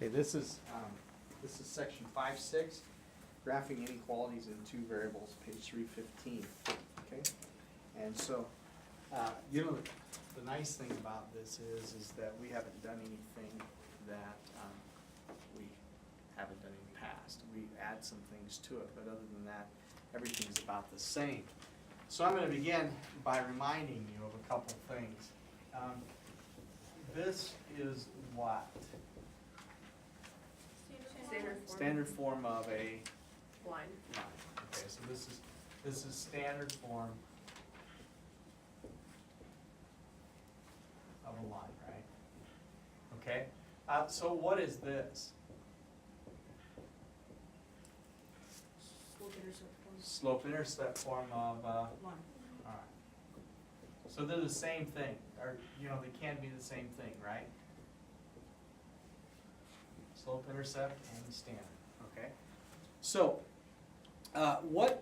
Okay, this is section 5.6, graphing inequalities in two variables, page 315. Okay, and so you know, the nice thing about this is that we haven't done anything that we haven't done in the past. We add some things to it, but other than that, everything's about the same. So I'm going to begin by reminding you of a couple things. This is what? Standard form of a line. Okay, so this is standard form of a line, right? Okay. So what is this? Slope-intercept form of line. All right. So they're the same thing, or they can be the same thing, right? Slope-intercept and standard. Okay. So what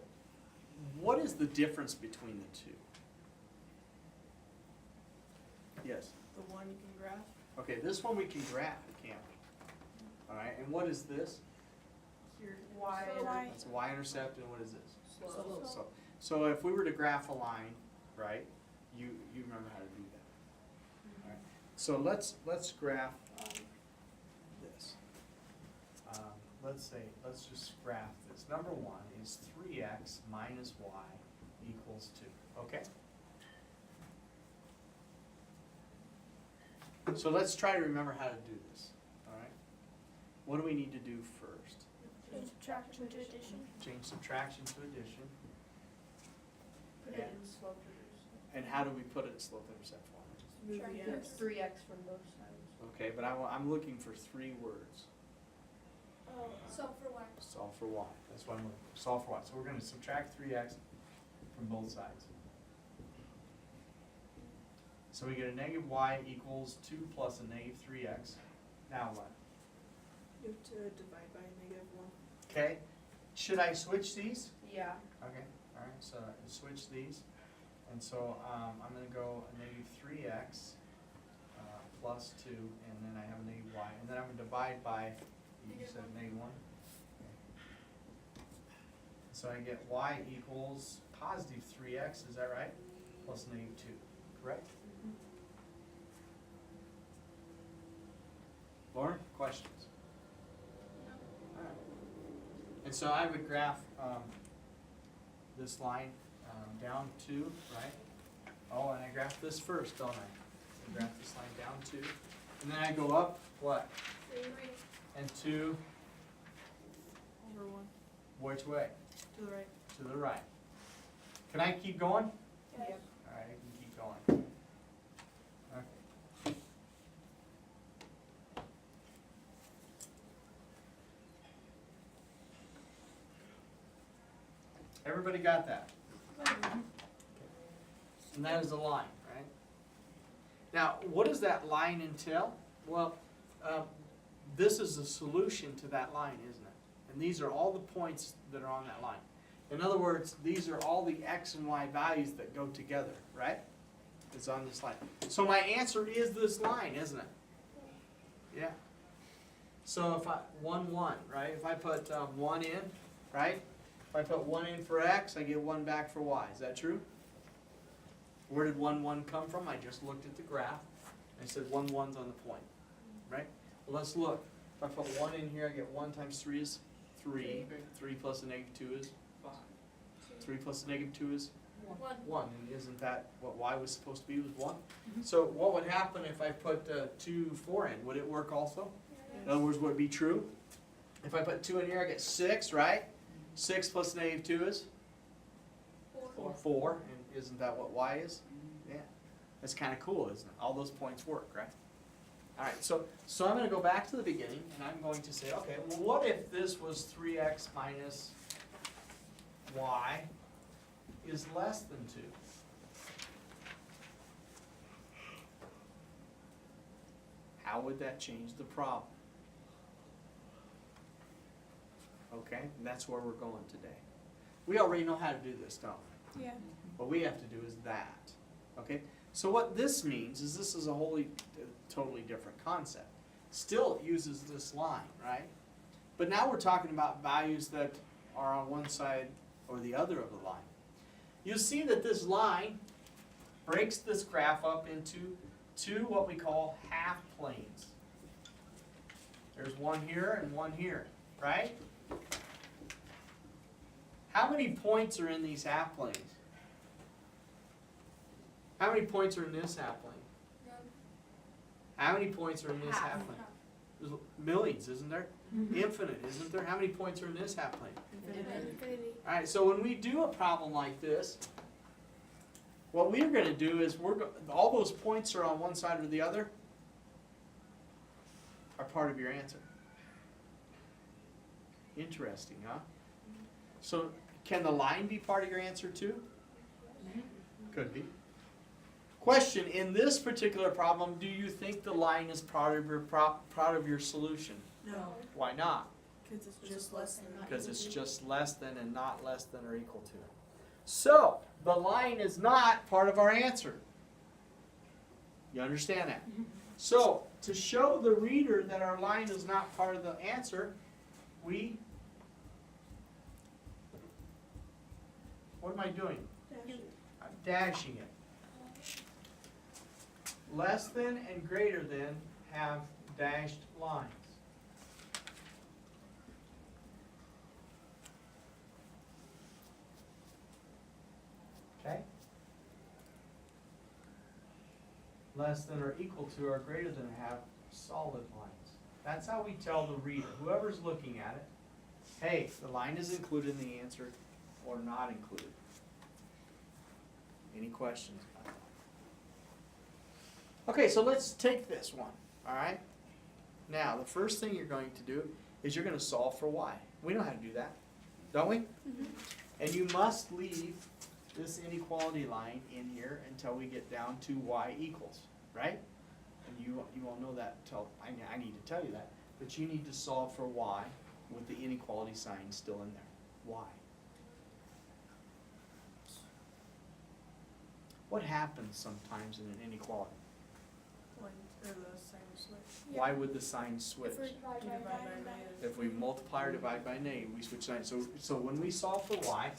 is the difference between the two? Yes. The one you can graph. Okay, this one we can graph, can't we? All right, and what is this? Your y. It's a y-intercept, and what is this? Slope. So if we were to graph a line, right? You remember how to do that. All right. So let's graph this. Let's just graph this. Number one is 3x minus y equals 2. Okay. So let's try to remember how to do this. All right. What do we need to do first? Subtraction to addition. Change subtraction to addition. Put it in slope reduced. And how do we put it in slope-intercept form? Move the x. 3x from both sides. Okay, but I'm looking for 3 words. Solve for y. Solve for y. That's what I'm looking for. Solve for y. So we're going to subtract 3x from both sides. So we get a negative y equals 2 plus a negative 3x. Now what? You have to divide by -1. Okay. Should I switch these? Yeah. Okay. All right. So I switch these. And so I'm going to go a negative 3x plus 2, and then I have a negative y. And then I'm going to divide by, you said negative 1? So I get y equals positive 3x, is that right? Plus negative 2, correct? Lauren, questions? All right. And so I would graph this line down 2, right? Oh, and I graph this first, don't I? I graph this line down 2. And then I go up, what? 3. And 2, Over 1. which way? To the right. To the right. Can I keep going? Yes. Yep. All right, I can keep going. Okay. Everybody got that? And that is a line, right? Now, what does that line entail? Well, this is a solution to that line, isn't it? And these are all the points that are on that line. In other words, these are all the x and y values that go together, right? It's on this line. So my answer is this line, isn't it? Yeah. So if 1, 1, right? If I put 1 in, right? If I put 1 in for x, I get 1 back for y. Is that true? Where did 1, 1 come from? I just looked at the graph. I said 1, 1's on the point, right? Well, let's look. If I put 1 in here, I get 1 times 3 is 3. 3 plus a negative 2 is 5. 3 plus a negative 2 is 1. 1. And isn't that what y was supposed to be, was 1? So what would happen if I put 2, 4 in? Would it work also? In other words, would it be true? If I put 2 in here, I get 6, right? 6 plus negative 2 is? 4. 4. And isn't that what y is? Yeah. That's kind of cool, isn't it? All those points work, right? All right, so I'm going to go back to the beginning, and I'm going to say, okay, well, what if this was 3x minus y is less than 2? How would that change the problem? Okay, and that's where we're going today. We already know how to do this, don't we? Yeah. What we have to do is that. Okay? So what this means is this is a totally different concept. still uses this line, right? But now we're talking about values that are on one side or the other of the line. You'll see that this line breaks this graph up into two what we call half planes. There's one here and one here, right? How many points are in these half planes? How many points are in this half plane? None. How many points are in this half plane? There's millions, isn't there? Infinite, isn't there? How many points are in this half plane? Infinity. Alright, so when we do a problem like this, what we're going to do is all those points are on one side or the other are part of your answer. Interesting, huh? So can the line be part of your answer too? Could be. Question, in this particular problem, do you think the line is part of your solution? No, Why not? because it's just less than. Because it's just less than and not less than or equal to. So, the line is not part of our answer. You understand that? So, to show the reader that our line is not part of the answer, what am I doing? I'm dashing it. Less than and greater than have dashed lines. Okay? Less than or equal to or greater than have solid lines. That's how we tell the reader, whoever's looking at it, hey, the line is included in the answer or not included. Any questions about that? Okay, so let's take this one, all right? Now, the first thing you're going to do is you're going to solve for y. We know how to do that, don't we? And you must leave this inequality line in here until we get down to y equals, right? And you won't know that until I need to tell you that. But you need to solve for y with the inequality sign still in there. Y. What happens sometimes in an inequality? Or the sign switch. Why would the sign switch? If we're divided by negative. If we multiply or divide by negative, we switch signs. So when we solve for y,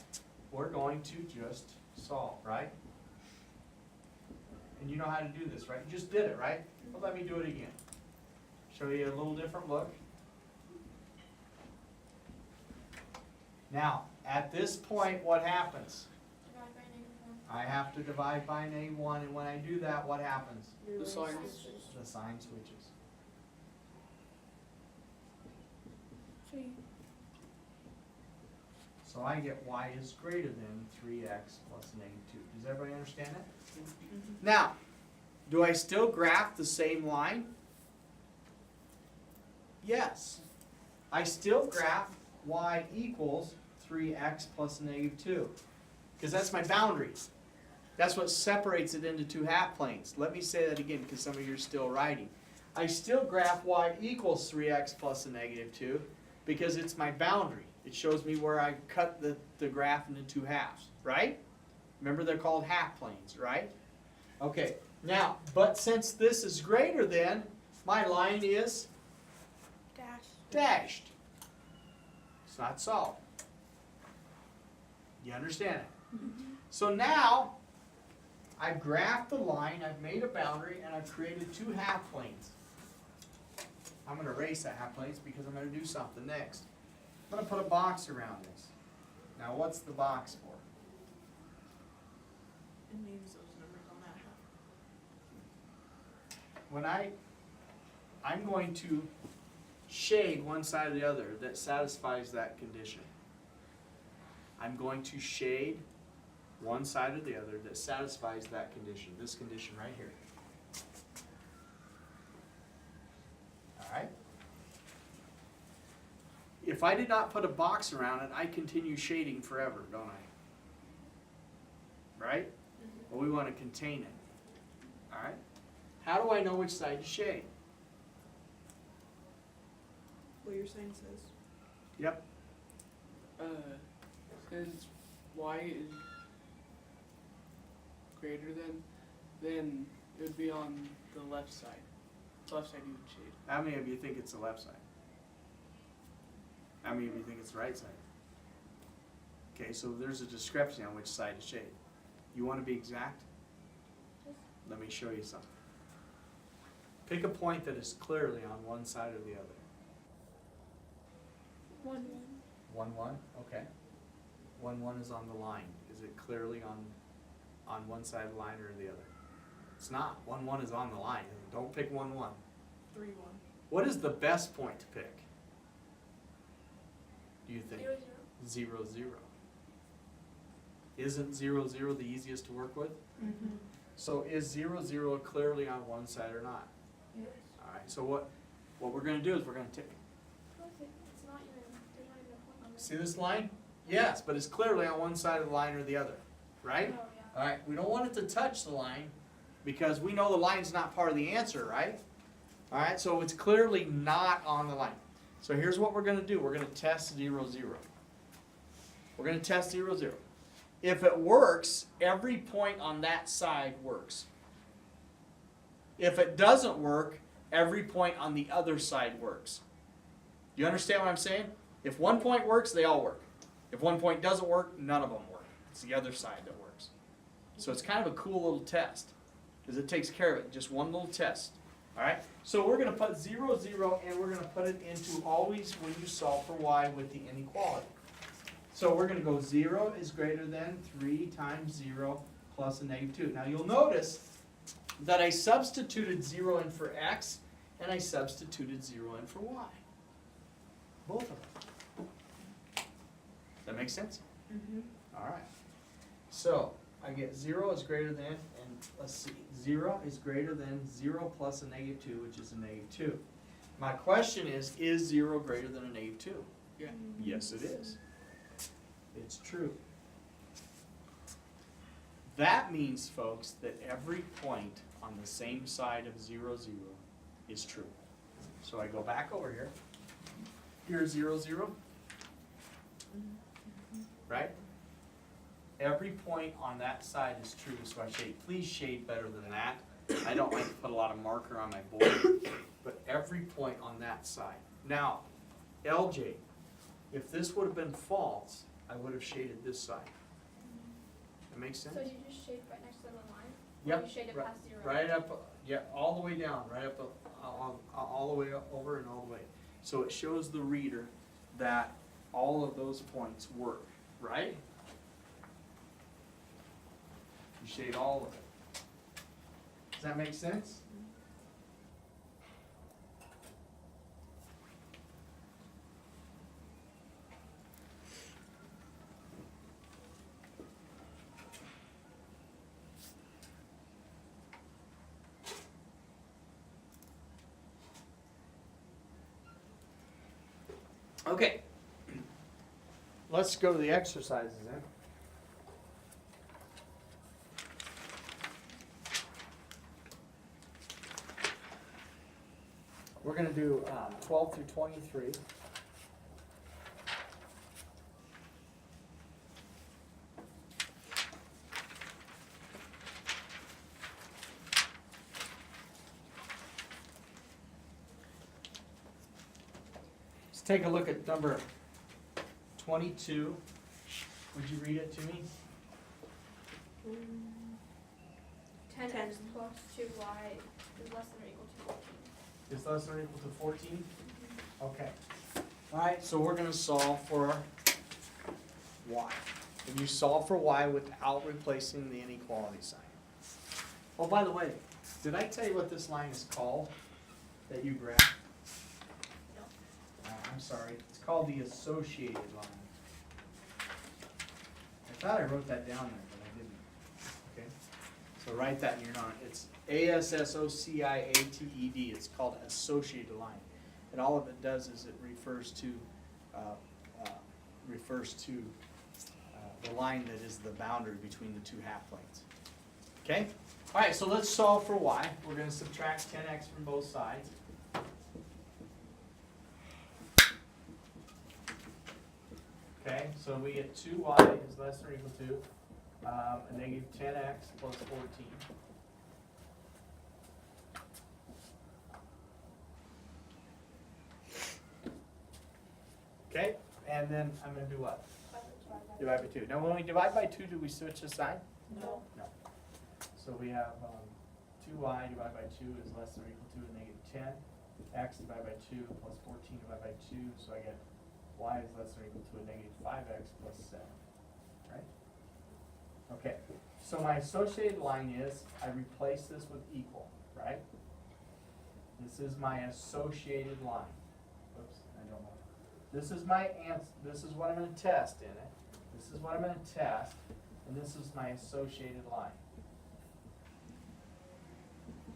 we're going to just solve, right? And you know how to do this, right? You just did it, right? Well, let me do it again. Show you a little different look. Now, at this point, what happens? Divide by -1. I have to divide by -1, and when I do that, what happens? The sign The sign switches. So you, So I get y is greater than 3x plus -2. Does everybody understand that? Now, do I still graph the same line? Yes. I still graph y equals 3x plus -2. Because that's my boundary. That's what separates it into two half planes. Let me say that again because some of you are still writing. I still graph y equals 3x plus -2 because it's my boundary. It shows me where I cut the graph into two halves, right? Remember they're called half planes, right? Okay, now, but since this is greater than, my line is dashed. It's not solved. You understand it? So now, I've graphed the line, I've made a boundary, and I've created two half planes. I'm going to erase the half planes because I'm going to do something next. I'm going to put a box around this. Now what's the box for? It means those numbers on that half. When I'm going to shade one side or the other that satisfies that condition. I'm going to shade one side or the other that satisfies that condition, this condition right here. Alright? If I did not put a box around it, I continue shading forever, don't I? Right? Well, we want to contain it. Alright? How do I know which side to shade? What your sign says. Yep. Since y is greater than, then it would be on the left side. Left side you would shade. How many of you think it's the left side? How many of you think it's the right side? Okay, so there's a discrepancy on which side to shade. You want to be exact? Let me show you something. Pick a point that is clearly on one side or the other. 1, 1, okay. 1 is on the line. Is it clearly on one side of the line or the other? It's not. 1 is on the line. Don't pick 1, 1. 3, 1. What is the best point to pick? Do you think? 0, 0, 0. Isn't 0, 0 the easiest to work with? Mm-hmm. So is 0, 0 clearly on one side or not? Yes. All right, so what we're going to do is we're going to take, It's not even, there's not even a point on this. see this line? Yes, but it's clearly on one side of the line or the other, right? Oh, yeah. All right, we don't want it to touch the line because we know the line's not part of the answer, right? All right, so it's clearly not on the line. So here's what we're going to do. We're going to test 0, 0. We're going to test 0, 0. If it works, every point on that side works. If it doesn't work, every point on the other side works. You understand what I'm saying? If one point works, they all work. If one point doesn't work, none of them work. It's the other side that works. So it's kind of a cool little test because it takes care of it. Just one little test. All right? So we're going to put 0, 0, and we're going to put it into always when you solve for y with the inequality. So we're going to go 0 is greater than 3 times 0 plus a negative 2. Now you'll notice that I substituted 0 in for x, and I substituted 0 in for y. Both of them. Does that make sense? Mm-hmm. All right. So I get 0 is greater than, and let's see, 0 is greater than 0 plus a negative 2, which is a negative 2. My question is 0 greater than a negative 2? Yeah. Yes, it is. It's true. That means, folks, that every point on the same side of 0, 0 is true. So I go back over here. Here's 0, 0. Right? Every point on that side is true, so I shade. Please shade better than that. I don't like to put a lot of marker on my board, but every point on that side. Now, LJ, if this would have been false, I would have shaded this side. That makes sense? So you just shade right next to the line? Yep. Or you shade it right- past 0? Right up, yeah, all the way down, right up, all the way over and all the way. So it shows the reader that all of those points work, right? You shade all of it. Does that make sense? Okay. Let's go to the exercises then. We're going to do 12 through 23. Let's take a look at number 22. Would you read it to me? 10x plus 2y is less than or equal to 14. Is less than or equal to 14? Okay. All right, so we're going to solve for y. And you solve for y without replacing the inequality sign. Oh, by the way, did I tell you what this line is called that you graphed? No. I'm sorry. It's called the associated line. I thought I wrote that down there, but I didn't. Okay? So write that in your note. It's ASSOCIATED. It's called associated line. And all of it does is it refers to the line that is the boundary between the two half planes. Okay? All right, so let's solve for y. We're going to subtract 10x from both sides. Okay, so we get 2y is less than or equal to a negative 10x plus 14. and then I'm gonna do what? Divide by 2. Now, when we divide by 2, do we switch the sign? No. No. So we have 2y divided by 2 is less than or equal to a negative 10. X divided by 2 plus 14 divided by 2, so I get y is less than or equal to a negative 5x plus 7, right? Okay, so my associated line is, I replace this with equal, right? This is my associated line. Oops, I don't know. This is my answer, this is what I'm gonna test in it. This is what I'm gonna test, and this is my associated line.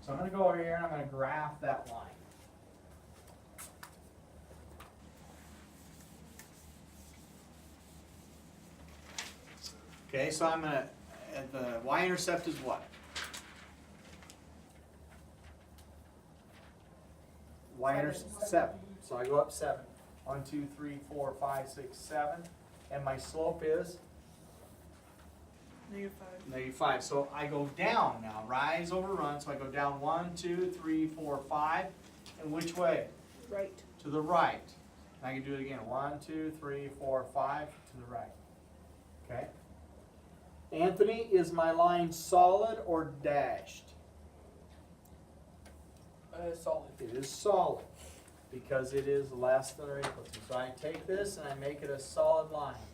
So I'm gonna go over here and I'm gonna graph that line. Okay, so I'm gonna, the y-intercept is what? Y-intercept 7. So I go up 7. 1, 2, 3, 4, 5, 6, 7. And my slope is -5. -5. So I go down now. Rise over run. So I go down 1, 2, 3, 4, 5. And which way? Right. To the right. And I can do it again. 1, 2, 3, 4, 5 to the right. Okay? Anthony, is my line solid or dashed? Solid. It is solid because it is less than or equal to. So I take this and I make it a solid line.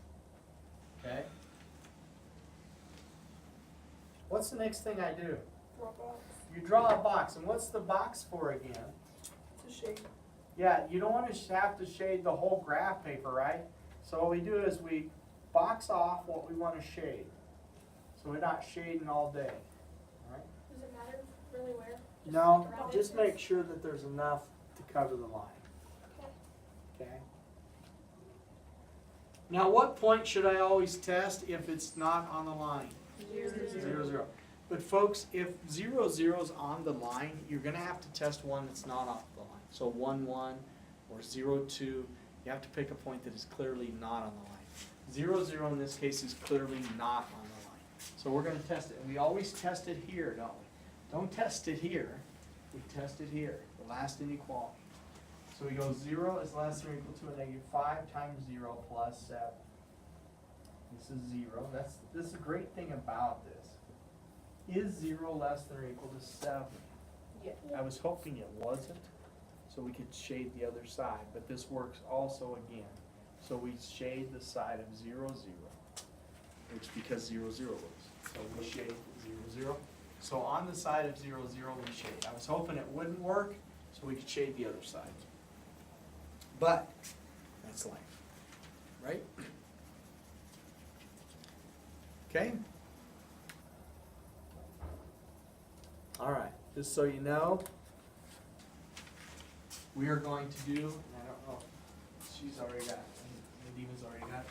Okay? What's the next thing I do? You draw a box. And what's the box for again? To shade. Yeah, you don't want to have to shade the whole graph paper, right? So what we do is we box off what we want to shade. So we're not shading all day. All right? Does it matter really where? Just No, around just it? make sure that there's enough to cover the line. Okay. Okay? Now, what point should I always test if it's not on the line? 0, 0, 0. But folks, if 0, 0 is on the line, you're going to have to test one that's not off the line. So 1, 1 or 0, 2, you have to pick a point that is clearly not on the line. 0, 0 in this case is clearly not on the line. So we're going to test it. And we always test it here, don't we? Don't test it here. We test it here, the last inequality. So we go 0 is less than or equal to a negative 5 times 0 plus 7. This is 0. This is a great thing about this. Is 0 less than or equal to 7? Yeah. I was hoping it wasn't, so we could shade the other side, but this works also again. So we shade the side of 0, 0, which because 0, 0 works. So we shade 0, 0. So on the side of 0, 0 we shade. I was hoping it wouldn't work, so we could shade the other side. But that's life, right? Okay? All right, just so you know, we are going to do, and I don't know, she's already got, Nadima's already got,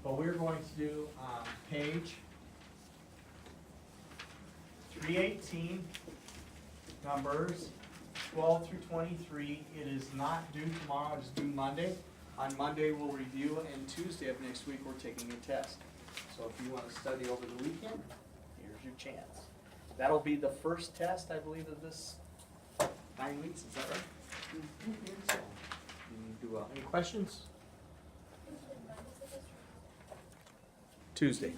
but we're going to do page 318, numbers 12 through 23. It is not due tomorrow, it's due Monday. On Monday, we'll review, and Tuesday of next week, we're taking a test. So if you want to study over the weekend, here's your chance. That'll be the first test, I believe, of this 9 weeks, is that right? So, you do well. Any questions? Tuesday.